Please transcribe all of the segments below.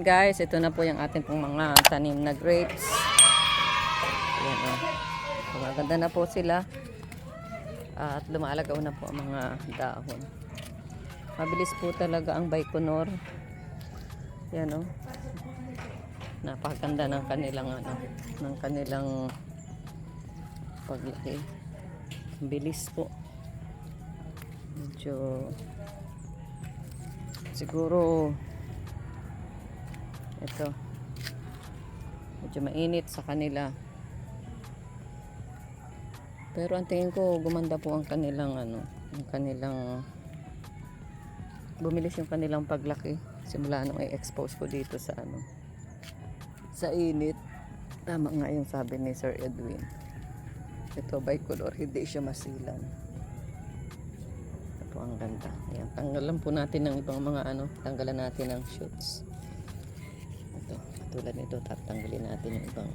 Ayan guys, ito na po yung ating pong mga tanim na grapes. Ayan o. Magaganda na po sila. At lumalagaw na po ang mga dahon. Mabilis po talaga ang Baikonur. Ayan o. Napakaganda ng kanilang ng kanilang paglaki. Bilis po. Medyo siguro ito medyo mainit sa kanila, pero ang tingin ko gumanda po ang kanilang ang kanilang bumilis yung kanilang paglaki simula nung i-expose ko dito sa sa init. Tama nga yung sabi ni Sir Edwin, ito Baikonur, hindi siya masilan. Ito po ang ganda. Ayan, tanggalan po natin ng ibang mga tanggalan natin ng shoots. Ito, tulad nito, tatanggalin natin yung ibang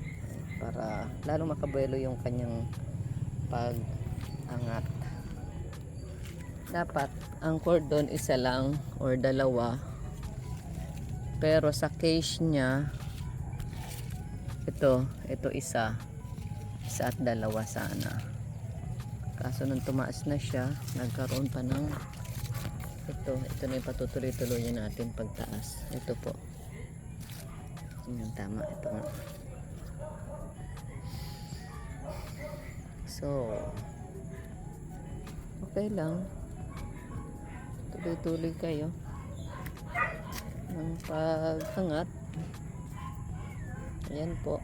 para lalo makabuelo yung kanyang pag-angat. Dapat ang cordon isa lang or dalawa, pero sa case niya ito isa at dalawa sana. Kaso nung tumaas na siya, nagkaroon pa ng ito na yung patutuloy-tuloy natin pagtaas. Ito po. Yung tama, ito nga. So, okay lang. Tuloy-tuloy kayo ng pag-angat. Ayan po.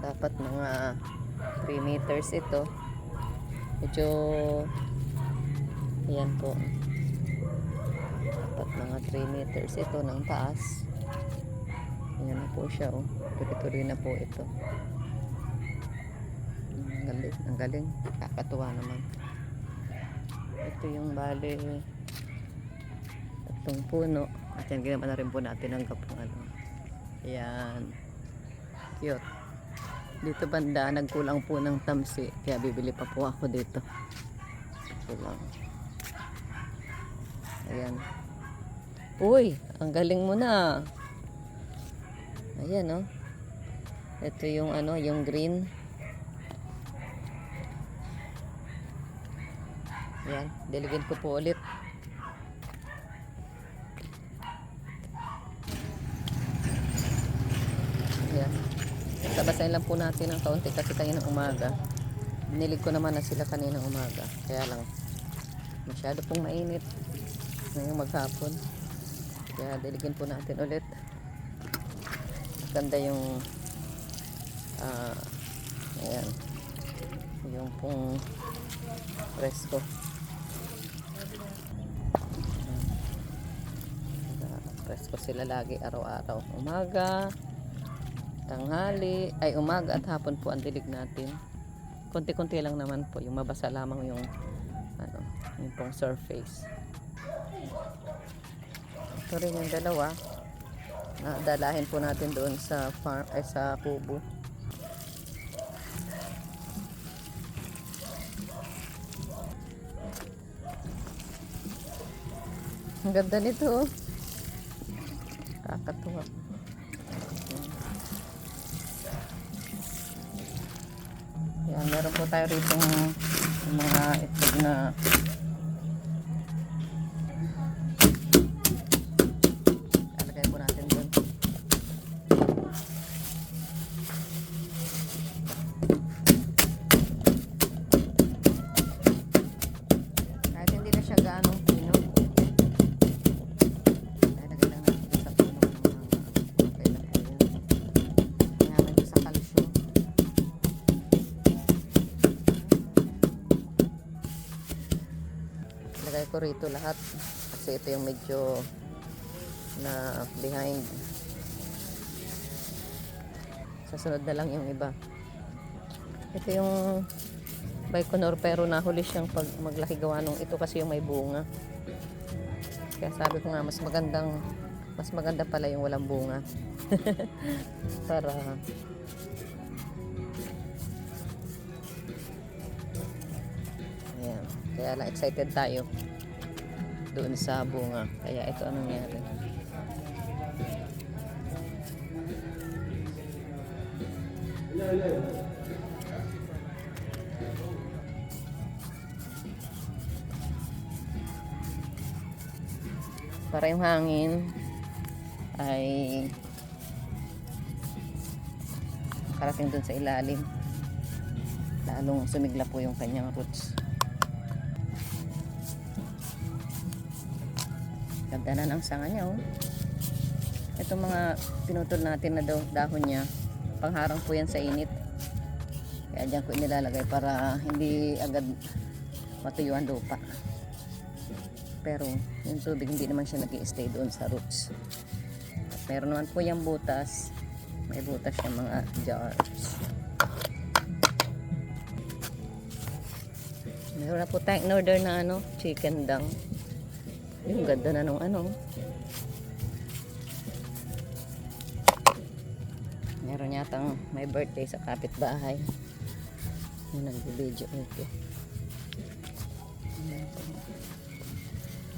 Dapat mga 3 meters ito. Medyo ayan po. Dapat mga 3 meters ito ng taas. Ayan na po siya oh. Tuloy-tuloy na po ito. Ang galing. Kakatuwa naman. Ito yung bali itong puno. At yan, ginawa na rin po natin ang gapong Ayan. Cute. Dito banda, nagkulang po ng tamsi. Kaya bibili pa po ako dito. Kulang. Ayan. Uy, ang galing mo na. Ayan, oh. Ito yung yung green. Ayan, diligin ko po ulit. Ayan. Babasahin lang po natin ng kaunti kasi kaninang umaga. Nilig ko naman na sila kaninang umaga. Kaya lang, masyado pong mainit ngayong maghapon. Kaya diligin po natin ulit. Ganda yung ayan, yung pong presko. Presko sila lagi araw-araw. Umaga, tanghali, ay umaga at hapon po ang dilig natin. Konti-konti lang naman po, yung mabasa lamang yung yung pong surface. Ito rin yung dalawa. Dalahin po natin doon sa farm ay sa kubo. Ang ganda nito oh. Kakatuwa. Yan, meron po tayo rito mga itlog na lalagay po natin doon. Kahit hindi na siya ganong pino, lalagay lang natin sa puno ng mga kailan po yan. Mayaman ko sa calcium. Lagay ko rito lahat kasi ito yung medyo na behind. Sasunod na lang yung iba. Ito yung Baikonur pero nahuli siyang pag maglaki gawa nung ito kasi yung may bunga. Kaya sabi ko nga mas maganda pala yung walang bunga. Para ayan. Kaya lang excited tayo. doon sa bunga. Kaya ito anong nangyari. Para yung hangin ay karating dun sa ilalim, lalong sumigla po yung kanyang roots. Ganda na ng sanga niya, oh. Itong mga pinutol natin na dahon niya, pangharang po yan sa init, kaya dyan ko inilalagay para hindi agad matuyo ang lupa. Pero yung tubig hindi naman siya nag-i-stay doon sa roots. At meron naman po yung butas, may butas yung mga jars. Meron na po tayong in-order na chicken dung. Yung ganda na nung meron yatang may birthday sa kapitbahay. Yung nag-video ito.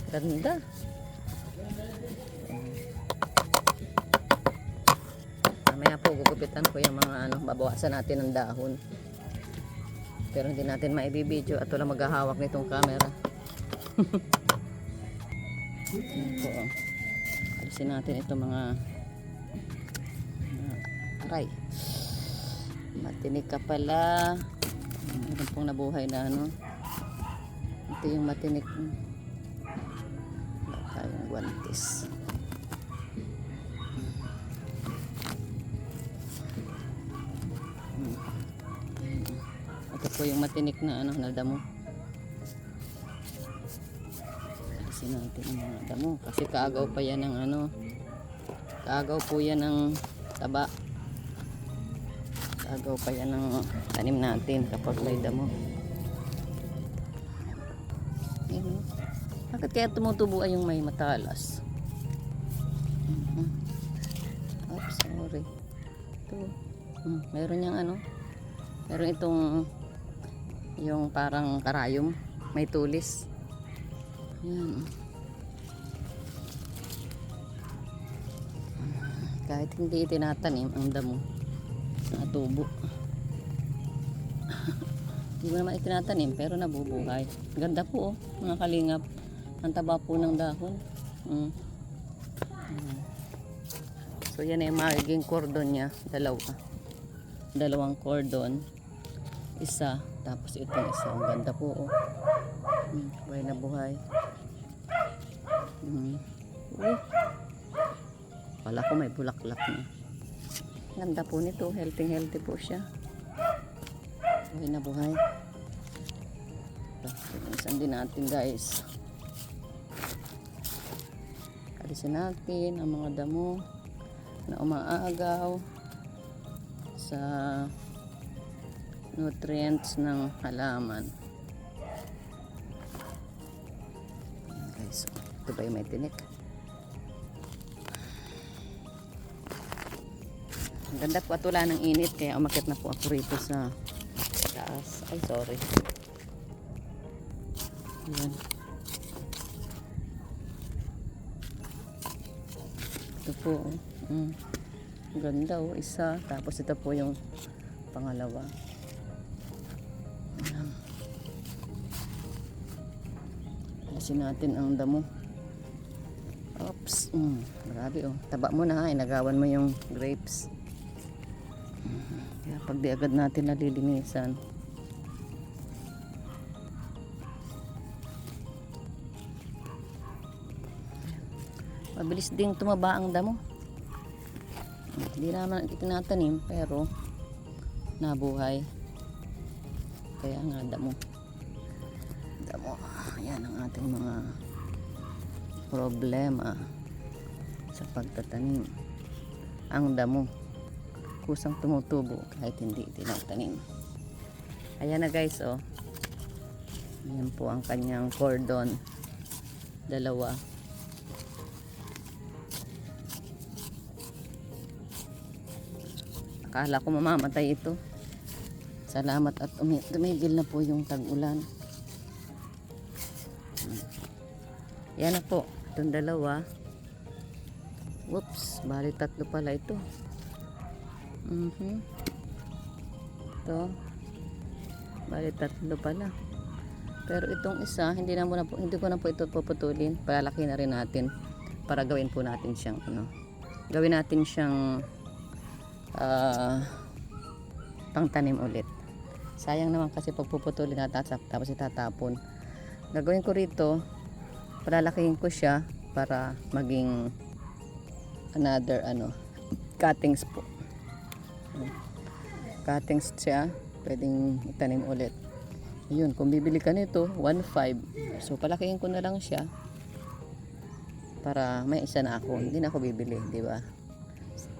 Ganda. Mamaya po gugupitan ko yung mga babawasan natin ng dahon. Pero hindi natin maibibideo at wala maghahawak nitong camera. Ito, alisin natin itong mga aray. Matinik ka pala. Meron pong nabuhay na ito yung matinik. Tayong guantes. Ito po yung matinik na na damo. Alisin natin yung mga damo kasi kaagaw pa yan ng kaagaw po yan ng taba. Kaagaw pa yan ng tanim natin kapag may damo. Bakit kaya tumutubo ay yung may matalas? Oops, sorry. Ito. Meron yung meron itong yung parang karayom, may tulis. Yan. Kahit hindi itinatanim ang damo, natubo. Hindi mo naman itinatanim pero nabubuhay. Ganda po, mga kalingap. Ang taba po ng dahon. So yan ay magiging cordon niya, dalawang cordon, isa, tapos itong isa. Ang ganda po, oh. Buhay na buhay. Wala ko may bulaklak na. Ganda po nito, healthy po siya. Buhay na buhay. Isan din natin, guys. Alisin natin ang mga damo na umaagaw sa nutrients ng halaman. Guys, ito ba yung may tinik? Ang ganda po at wala ng init kaya umakyat na po ako rito sa taas. Ay, sorry. Ayan. Ito po, ganda, isa, tapos ito po yung pangalawa. Alisin natin ang damo. Oops, grabe, taba mo na, inagawan mo yung grapes. Kaya pag di agad natin nalilinisan, mabilis ding tumaba ang damo. Hindi naman itinatanim pero nabuhay. Kaya nga damo. Ayan ang ating mga problema sa pagtatanim. Ang damo kusang tumutubo kahit hindi itinatanim. Ayan na, guys, oh. Ayan po ang kanyang cordon, dalawa. Akala ko mamamatay ito. Salamat at tumigil na po yung tag-ulan. Yan na po. Itong dalawa. Whoops. Bali tatlo pala ito. Ito. Bali tatlo pala. Pero itong isa, hindi ko na po ito puputulin. Palalaki na rin natin para gawin po natin siyang gawin natin siyang pangtanim ulit. Sayang naman kasi pag puputulin natin tapos itatapon. Gagawin ko rito, palalakihin ko siya para maging another cuttings po. Cuttings siya, pwedeng itanim ulit. Yun, kung bibili ka nito 1.5, so palakihin ko na lang siya para may isa na ako, hindi na ako bibili, di ba?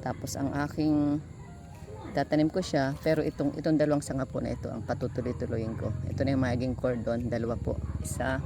Tapos ang aking tatanim ko siya, pero itong dalawang sanga po na ito ang patutuloy-tuloyin ko. Ito na yung magiging cordon, dalawa po, isa